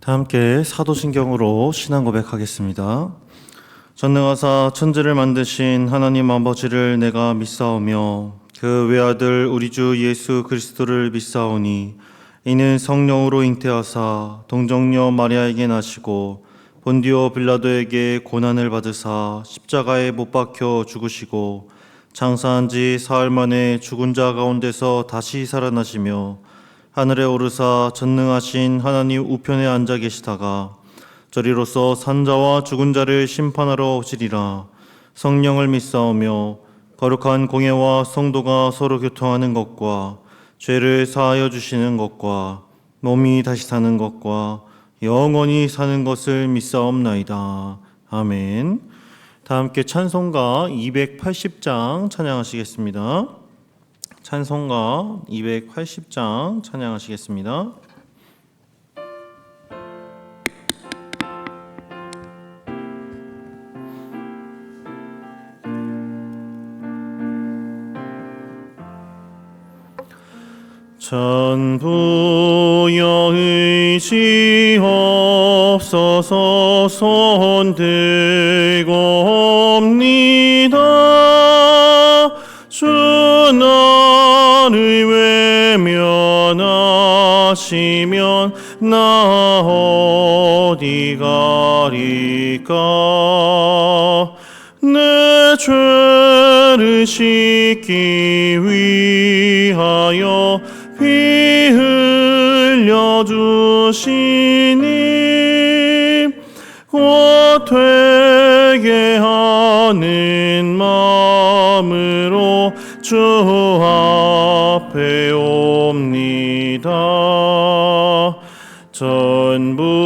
다 함께 사도신경으로 신앙 고백하겠습니다. 전능하사 천지를 만드신 하나님 아버지를 내가 믿사오며 그 외아들 우리 주 예수 그리스도를 믿사오니 이는 성령으로 잉태하사 동정녀 마리아에게 나시고 본디오 빌라도에게 고난을 받으사 십자가에 못 박혀 죽으시고 장사한 지 사흘 만에 죽은 자 가운데서 다시 살아나시며 하늘에 오르사 전능하신 하나님 우편에 앉아 계시다가 저리로서 산자와 죽은 자를 심판하러 오시리라. 성령을 믿사오며 거룩한 공예와 성도가 서로 교통하는 것과 죄를 사하여 주시는 것과 몸이 다시 사는 것과 영원히 사는 것을 믿사옵나이다. 아멘. 다 함께 찬송가 280장 찬양하시겠습니다. 찬송가 280장 찬양하시겠습니다. 전부여 의지없어서 손들고옵니다. 주 나를 외면하시면 나 어디 가리까. 내 죄를 씻기 위하여 피 흘려 주시니 곧 되게 하는 마음으로 주 앞에 옵니다. 전부터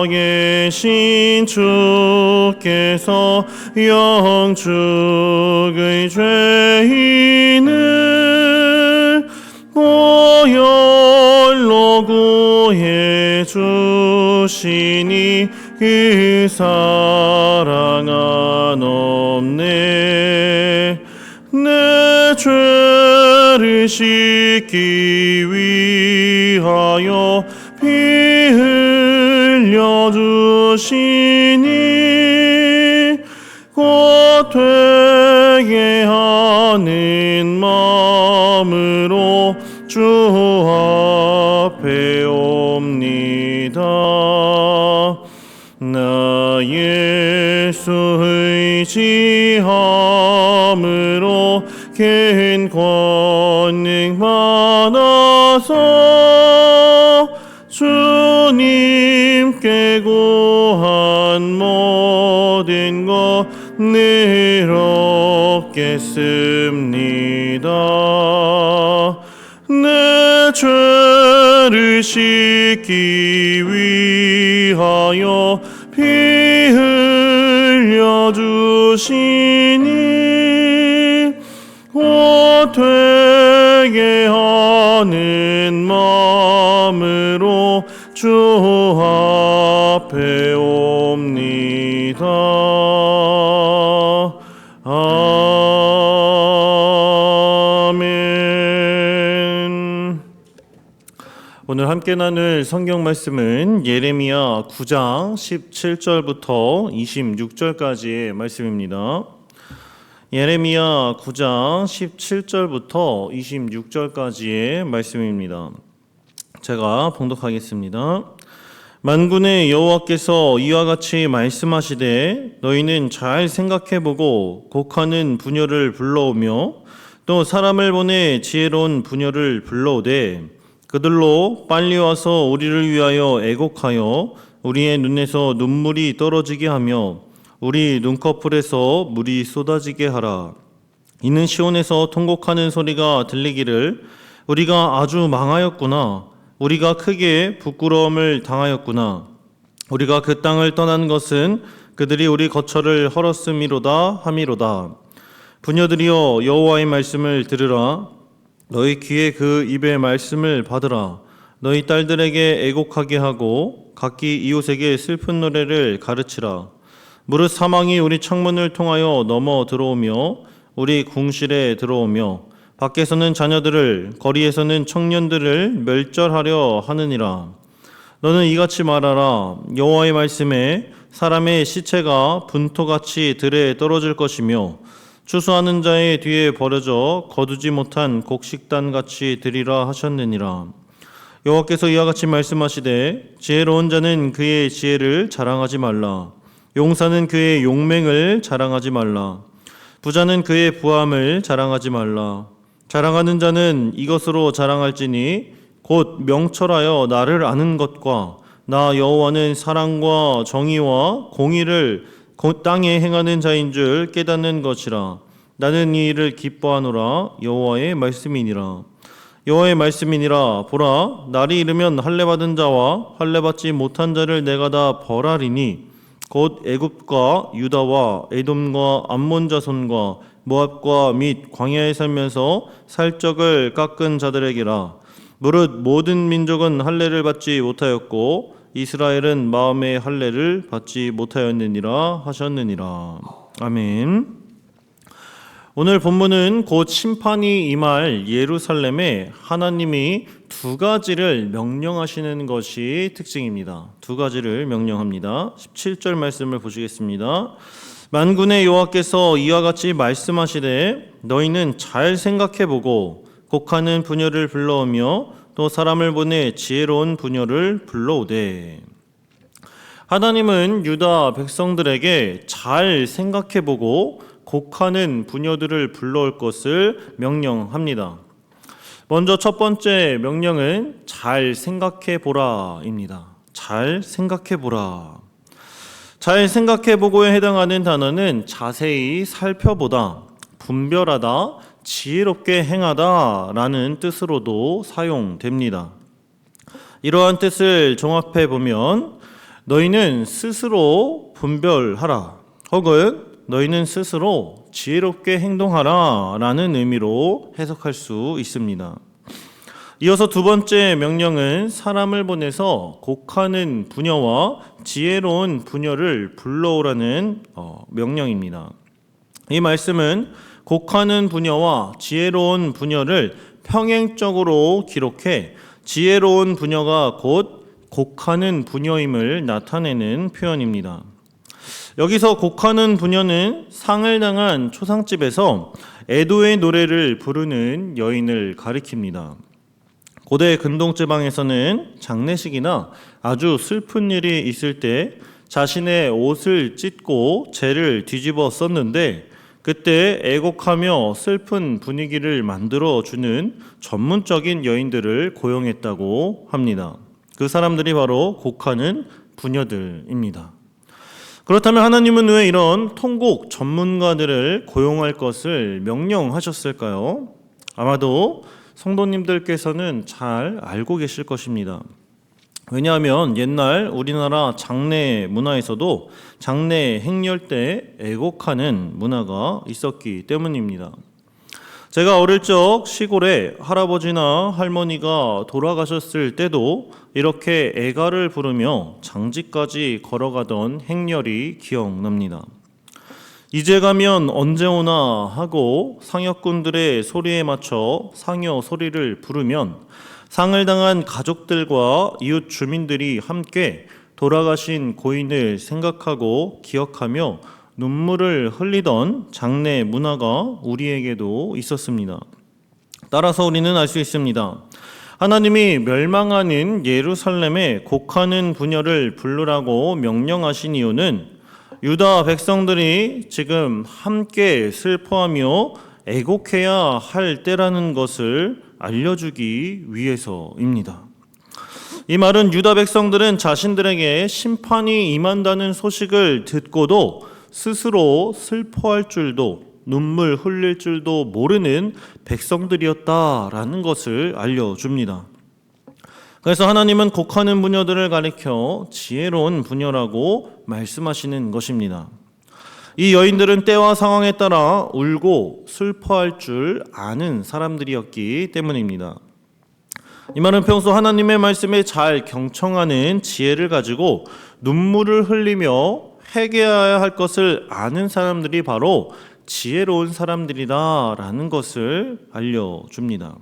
계신 주께서 영축의 죄인을 보혈로 구해 주시니 그 사랑 한없네. 내 죄를 씻기 위하여 피 흘려 주시니 곧 되게 하는 마음으로 주 앞에 옵니다. 나 예수 의지함으로 큰 권능 받아서 주님께 구한 모든 것 늘 얻겠습니다. 내 죄를 씻기 위하여 피 흘려 주시니 곧 되게 하는 마음으로 주 앞에 옵니다. 아멘. 오늘 함께 나눌 성경 말씀은 예레미야 9장 17절부터 26절까지의 말씀입니다. 예레미야 9장 17절부터 26절까지의 말씀입니다. 제가 봉독하겠습니다. 만군의 여호와께서 이와 같이 말씀하시되 너희는 잘 생각해보고 곡하는 부녀를 불러오며 또 사람을 보내 지혜로운 부녀를 불러오되 그들로 빨리 와서 우리를 위하여 애곡하여 우리의 눈에서 눈물이 떨어지게 하며 우리 눈꺼풀에서 물이 쏟아지게 하라. 이는 시온에서 통곡하는 소리가 들리기를 우리가 아주 망하였구나. 우리가 크게 부끄러움을 당하였구나. 우리가 그 땅을 떠난 것은 그들이 우리 거처를 헐었음이로다 함이로다. 부녀들이여 여호와의 말씀을 들으라. 너희 귀에 그 입의 말씀을 받으라. 너희 딸들에게 애곡하게 하고 각기 이웃에게 슬픈 노래를 가르치라. 무릇 사망이 우리 창문을 통하여 넘어 들어오며 우리 궁실에 들어오며 밖에서는 자녀들을 거리에서는 청년들을 멸절하려 하느니라. 너는 이같이 말하라. 여호와의 말씀에 사람의 시체가 분토같이 들에 떨어질 것이며 추수하는 자의 뒤에 버려져 거두지 못한 곡식단같이 되리라 하셨느니라. 여호와께서 이와 같이 말씀하시되 지혜로운 자는 그의 지혜를 자랑하지 말라. 용사는 그의 용맹을 자랑하지 말라. 부자는 그의 부함을 자랑하지 말라. 자랑하는 자는 이것으로 자랑할지니 곧 명철하여 나를 아는 것과 나 여호와는 사랑과 정의와 공의를 땅에 행하는 자인 줄 깨닫는 것이라. 나는 이 일을 기뻐하노라. 여호와의 말씀이니라. 여호와의 말씀이니라. 보라, 날이 이르면 할례 받은 자와 할례 받지 못한 자를 내가 다 벌하리니 곧 애굽과 유다와 에돔과 암몬 자손과 모압과 및 광야에 살면서 살적을 깎은 자들에게라. 무릇 모든 민족은 할례를 받지 못하였고 이스라엘은 마음의 할례를 받지 못하였느니라 하셨느니라. 아멘. 오늘 본문은 곧 심판이 임할 예루살렘에 하나님이 두 가지를 명령하시는 것이 특징입니다. 두 가지를 명령합니다. 17절 말씀을 보시겠습니다. 만군의 여호와께서 이와 같이 말씀하시되 너희는 잘 생각해보고 곡하는 부녀를 불러오며 또 사람을 보내 지혜로운 부녀를 불러오되. 하나님은 유다 백성들에게 잘 생각해보고 곡하는 부녀들을 불러올 것을 명령합니다. 먼저 첫 번째 명령은 잘 생각해보라입니다. 잘 생각해보라. 잘 생각해보고에 해당하는 단어는 자세히 살펴보다, 분별하다, 지혜롭게 행하다 라는 뜻으로도 사용됩니다. 이러한 뜻을 종합해 보면 너희는 스스로 분별하라 혹은 너희는 스스로 지혜롭게 행동하라 라는 의미로 해석할 수 있습니다. 이어서 두 번째 명령은 사람을 보내서 곡하는 부녀와 지혜로운 부녀를 불러오라는 명령입니다. 이 말씀은 곡하는 부녀와 지혜로운 부녀를 평행적으로 기록해 지혜로운 부녀가 곧 곡하는 부녀임을 나타내는 표현입니다. 여기서 곡하는 부녀는 상을 당한 초상집에서 애도의 노래를 부르는 여인을 가리킵니다. 고대 근동지방에서는 장례식이나 아주 슬픈 일이 있을 때 자신의 옷을 찢고 재를 뒤집어 썼는데 그때 애곡하며 슬픈 분위기를 만들어주는 전문적인 여인들을 고용했다고 합니다. 그 사람들이 바로 곡하는 부녀들입니다. 그렇다면 하나님은 왜 이런 통곡 전문가들을 고용할 것을 명령하셨을까요? 아마도 성도님들께서는 잘 알고 계실 것입니다. 왜냐하면 옛날 우리나라 장례 문화에서도 장례 행렬 때 애곡하는 문화가 있었기 때문입니다. 제가 어릴 적 시골에 할아버지나 할머니가 돌아가셨을 때도 이렇게 애가를 부르며 장지까지 걸어가던 행렬이 기억납니다. 이제 가면 언제 오나 하고 상여꾼들의 소리에 맞춰 상여 소리를 부르면 상을 당한 가족들과 이웃 주민들이 함께 돌아가신 고인을 생각하고 기억하며 눈물을 흘리던 장례 문화가 우리에게도 있었습니다. 따라서 우리는 알 수 있습니다. 하나님이 멸망하는 예루살렘에 곡하는 부녀를 부르라고 명령하신 이유는 유다 백성들이 지금 함께 슬퍼하며 애곡해야 할 때라는 것을 알려주기 위해서입니다. 이 말은 유다 백성들은 자신들에게 심판이 임한다는 소식을 듣고도 스스로 슬퍼할 줄도 눈물 흘릴 줄도 모르는 백성들이었다라는 것을 알려줍니다. 그래서 하나님은 곡하는 부녀들을 가리켜 지혜로운 부녀라고 말씀하시는 것입니다. 이 여인들은 때와 상황에 따라 울고 슬퍼할 줄 아는 사람들이었기 때문입니다. 이 말은 평소 하나님의 말씀에 잘 경청하는 지혜를 가지고 눈물을 흘리며 회개해야 할 것을 아는 사람들이 바로 지혜로운 사람들이다라는 것을 알려줍니다.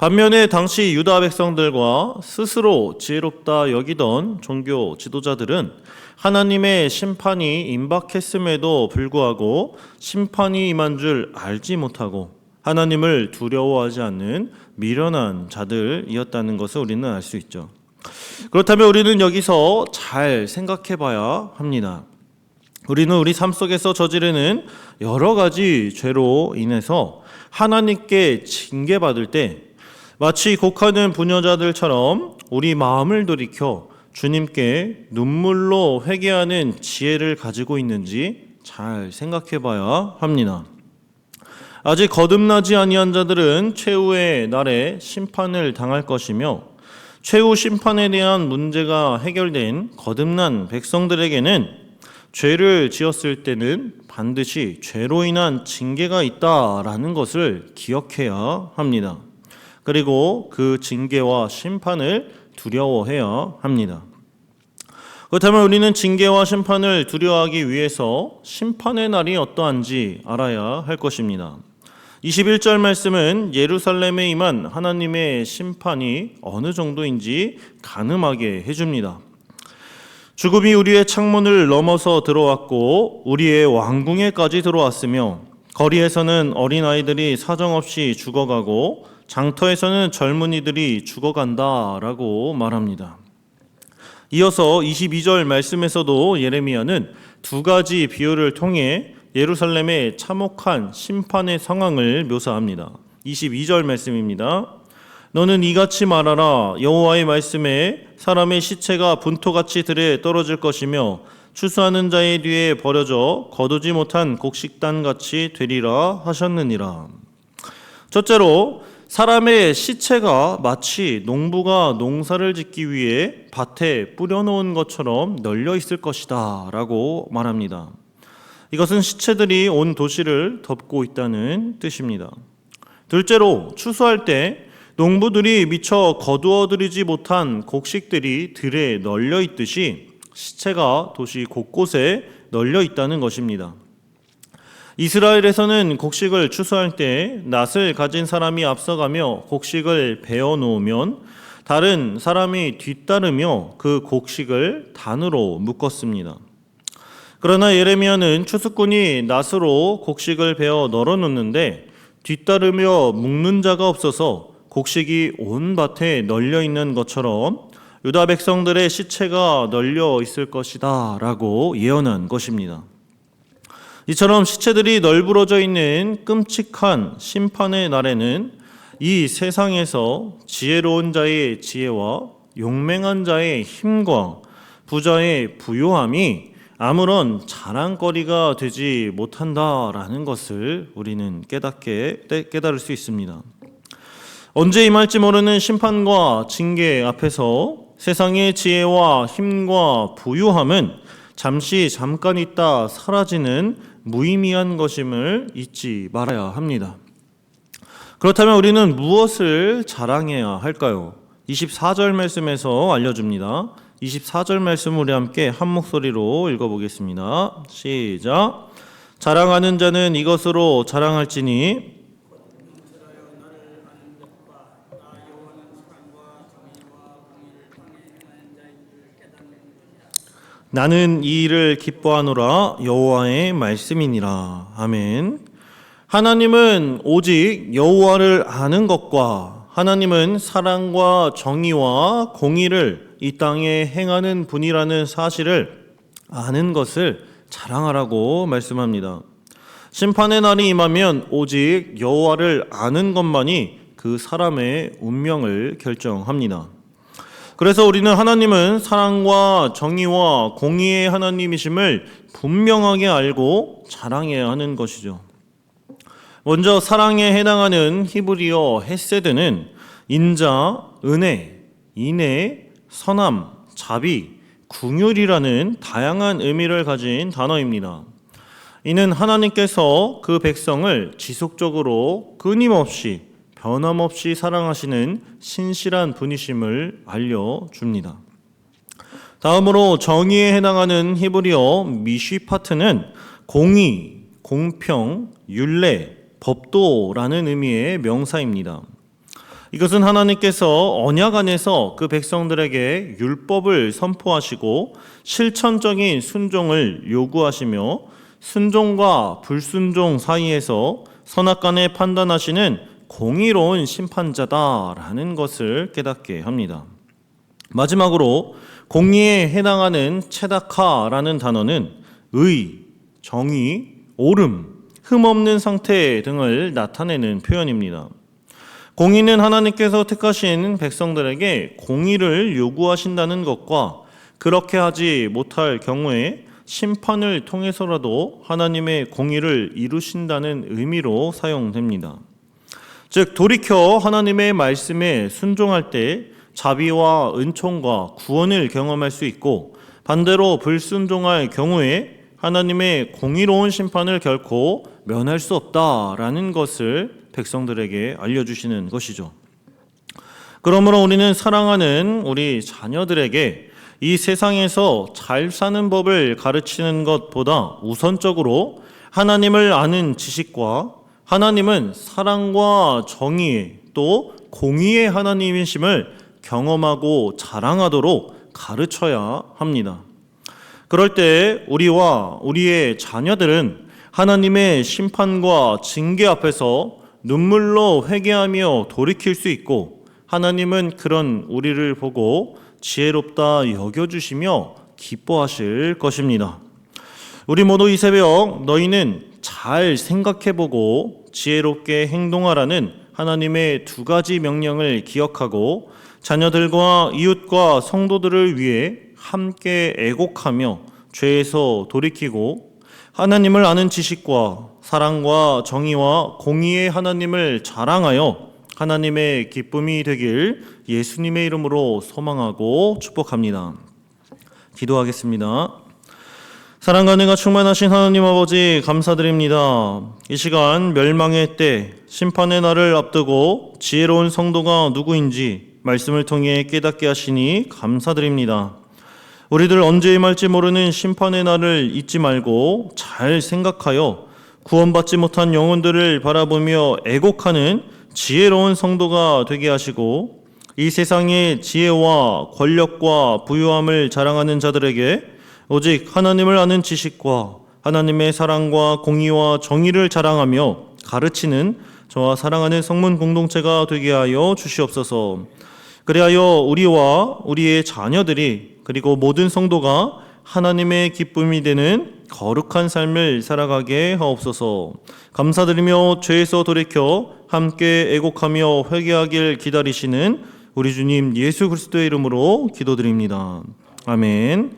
반면에 당시 유다 백성들과 스스로 지혜롭다 여기던 종교 지도자들은 하나님의 심판이 임박했음에도 불구하고 심판이 임한 줄 알지 못하고 하나님을 두려워하지 않는 미련한 자들이었다는 것을 우리는 알 수 있죠. 그렇다면 우리는 여기서 잘 생각해 봐야 합니다. 우리는 우리 삶 속에서 저지르는 여러 가지 죄로 인해서 하나님께 징계받을 때 마치 곡하는 부녀자들처럼 우리 마음을 돌이켜 주님께 눈물로 회개하는 지혜를 가지고 있는지 잘 생각해 봐야 합니다. 아직 거듭나지 아니한 자들은 최후의 날에 심판을 당할 것이며 최후 심판에 대한 문제가 해결된 거듭난 백성들에게는 죄를 지었을 때는 반드시 죄로 인한 징계가 있다라는 것을 기억해야 합니다. 그리고 그 징계와 심판을 두려워해야 합니다. 그렇다면 우리는 징계와 심판을 두려워하기 위해서 심판의 날이 어떠한지 알아야 할 것입니다. 21절 말씀은 예루살렘에 임한 하나님의 심판이 어느 정도인지 가늠하게 해줍니다. 죽음이 우리의 창문을 넘어서 들어왔고 우리의 왕궁에까지 들어왔으며 거리에서는 어린아이들이 사정없이 죽어가고 장터에서는 젊은이들이 죽어간다라고 말합니다. 이어서 22절 말씀에서도 예레미야는 두 가지 비유를 통해 예루살렘의 참혹한 심판의 상황을 묘사합니다. 22절 말씀입니다. 너는 이같이 말하라. 여호와의 말씀에 사람의 시체가 분토같이 들에 떨어질 것이며 추수하는 자의 뒤에 버려져 거두지 못한 곡식단같이 되리라 하셨느니라. 첫째로 사람의 시체가 마치 농부가 농사를 짓기 위해 밭에 뿌려놓은 것처럼 널려 있을 것이다 라고 말합니다. 이것은 시체들이 온 도시를 덮고 있다는 뜻입니다. 둘째로 추수할 때 농부들이 미처 거두어들이지 못한 곡식들이 들에 널려 있듯이 시체가 도시 곳곳에 널려 있다는 것입니다. 이스라엘에서는 곡식을 추수할 때 낫을 가진 사람이 앞서가며 곡식을 베어 놓으면 다른 사람이 뒤따르며 그 곡식을 단으로 묶었습니다. 그러나 예레미야는 추수꾼이 낫으로 곡식을 베어 널어놓는데 뒤따르며 묶는 자가 없어서 곡식이 온 밭에 널려 있는 것처럼 유다 백성들의 시체가 널려 있을 것이다 라고 예언한 것입니다. 이처럼 시체들이 널브러져 있는 끔찍한 심판의 날에는 이 세상에서 지혜로운 자의 지혜와 용맹한 자의 힘과 부자의 부요함이 아무런 자랑거리가 되지 못한다라는 것을 우리는 깨달을 수 있습니다. 언제 임할지 모르는 심판과 징계 앞에서 세상의 지혜와 힘과 부유함은 잠깐 있다 사라지는 무의미한 것임을 잊지 말아야 합니다. 그렇다면 우리는 무엇을 자랑해야 할까요? 24절 말씀에서 알려줍니다. 24절 말씀 우리 함께 한 목소리로 읽어보겠습니다. 시작. 자랑하는 자는 이것으로 자랑할지니 나는 이 일을 기뻐하노라 여호와의 말씀이니라. 아멘. 하나님은 오직 여호와를 아는 것과 하나님은 사랑과 정의와 공의를 이 땅에 행하는 분이라는 사실을 아는 것을 자랑하라고 말씀합니다. 심판의 날이 임하면 오직 여호와를 아는 것만이 그 사람의 운명을 결정합니다. 그래서 우리는 하나님은 사랑과 정의와 공의의 하나님이심을 분명하게 알고 자랑해야 하는 것이죠. 먼저 사랑에 해당하는 히브리어 헤세드는 인자, 은혜, 인애, 선함, 자비, 긍휼이라는 다양한 의미를 가진 단어입니다. 이는 하나님께서 그 백성을 지속적으로 끊임없이 변함없이 사랑하시는 신실한 분이심을 알려줍니다. 다음으로 정의에 해당하는 히브리어 미쉬파트는 공의, 공평, 율례, 법도라는 의미의 명사입니다. 이것은 하나님께서 언약 안에서 그 백성들에게 율법을 선포하시고 실천적인 순종을 요구하시며 순종과 불순종 사이에서 선악간에 판단하시는 공의로운 심판자다라는 것을 깨닫게 합니다. 마지막으로 공의에 해당하는 체다카라는 단어는 의, 정의, 옳음, 흠없는 상태 등을 나타내는 표현입니다. 공의는 하나님께서 택하신 백성들에게 공의를 요구하신다는 것과 그렇게 하지 못할 경우에 심판을 통해서라도 하나님의 공의를 이루신다는 의미로 사용됩니다. 즉 돌이켜 하나님의 말씀에 순종할 때 자비와 은총과 구원을 경험할 수 있고 반대로 불순종할 경우에 하나님의 공의로운 심판을 결코 면할 수 없다라는 것을 백성들에게 알려주시는 것이죠. 그러므로 우리는 사랑하는 우리 자녀들에게 이 세상에서 잘 사는 법을 가르치는 것보다 우선적으로 하나님을 아는 지식과 하나님은 사랑과 정의 또 공의의 하나님이심을 경험하고 자랑하도록 가르쳐야 합니다. 그럴 때 우리와 우리의 자녀들은 하나님의 심판과 징계 앞에서 눈물로 회개하며 돌이킬 수 있고 하나님은 그런 우리를 보고 지혜롭다 여겨주시며 기뻐하실 것입니다. 우리 모두 이 새벽 너희는 잘 생각해보고 지혜롭게 행동하라는 하나님의 두 가지 명령을 기억하고 자녀들과 이웃과 성도들을 위해 함께 애곡하며 죄에서 돌이키고 하나님을 아는 지식과 사랑과 정의와 공의의 하나님을 자랑하여 하나님의 기쁨이 되길 예수님의 이름으로 소망하고 축복합니다. 기도하겠습니다. 사랑과 은혜가 충만하신 하나님 아버지 감사드립니다. 이 시간 멸망의 때 심판의 날을 앞두고 지혜로운 성도가 누구인지 말씀을 통해 깨닫게 하시니 감사드립니다. 우리들 언제 임할지 모르는 심판의 날을 잊지 말고 잘 생각하여 구원받지 못한 영혼들을 바라보며 애곡하는 지혜로운 성도가 되게 하시고 이 세상의 지혜와 권력과 부유함을 자랑하는 자들에게 오직 하나님을 아는 지식과 하나님의 사랑과 공의와 정의를 자랑하며 가르치는 저와 사랑하는 성문 공동체가 되게 하여 주시옵소서. 그리하여 우리와 우리의 자녀들이 그리고 모든 성도가 하나님의 기쁨이 되는 거룩한 삶을 살아가게 하옵소서. 감사드리며 죄에서 돌이켜 함께 애곡하며 회개하길 기다리시는 우리 주님 예수 그리스도의 이름으로 기도드립니다. 아멘.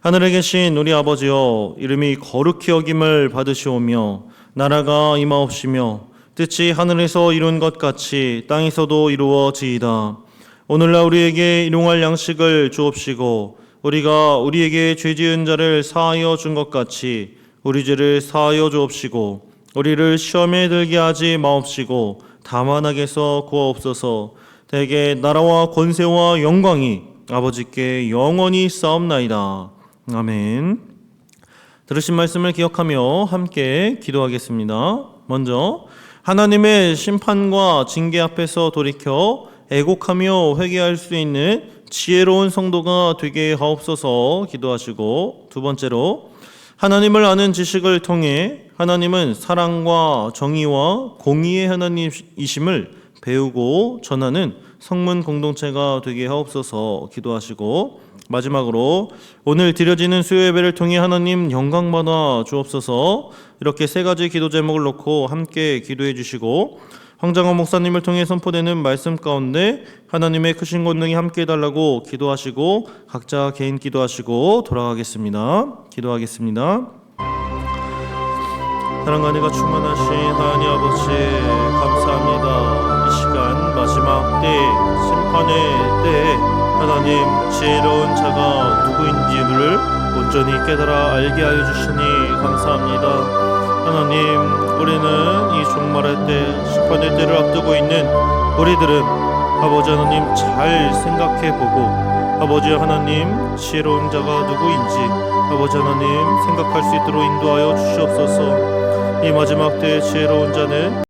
하늘에 계신 우리 아버지여, 이름이 거룩히 여김을 받으시오며 나라가 임하옵시며 뜻이 하늘에서 이룬 것 같이 땅에서도 이루어지이다. 오늘날 우리에게 일용할 양식을 주옵시고 우리가 우리에게 죄 지은 자를 사하여 준 것 같이 우리 죄를 사하여 주옵시고 우리를 시험에 들게 하지 마옵시고 다만 악에서 구하옵소서. 대개 나라와 권세와 영광이 아버지께 영원히 싸움나이다. 아멘. 들으신 말씀을 기억하며 함께 기도하겠습니다. 먼저 하나님의 심판과 징계 앞에서 돌이켜 애곡하며 회개할 수 있는 지혜로운 성도가 되게 하옵소서 기도하시고, 두 번째로 하나님을 아는 지식을 통해 하나님은 사랑과 정의와 공의의 하나님이심을 배우고 전하는 성문 공동체가 되게 하옵소서 기도하시고, 마지막으로 오늘 드려지는 수요 예배를 통해 하나님 영광받아 주옵소서. 이렇게 세 가지 기도 제목을 놓고 함께 기도해 주시고, 황장원 목사님을 통해 선포되는 말씀 가운데 하나님의 크신 권능이 함께 해달라고 기도하시고 각자 개인 기도하시고 돌아가겠습니다. 기도하겠습니다. 사랑과 은혜가 충만하신 하나님 아버지 감사합니다. 이 시간 마지막 때 심판의 때에 하나님 지혜로운 자가 누구인지를 온전히 깨달아 알게 하여 주시니 감사합니다. 하나님, 우리는 이 종말의 때 심판의 때를 앞두고 있는 우리들은 아버지 하나님 잘 생각해보고 아버지 하나님 지혜로운 자가 누구인지 아버지 하나님 생각할 수 있도록 인도하여 주시옵소서. 이 마지막 때의 지혜로운 자는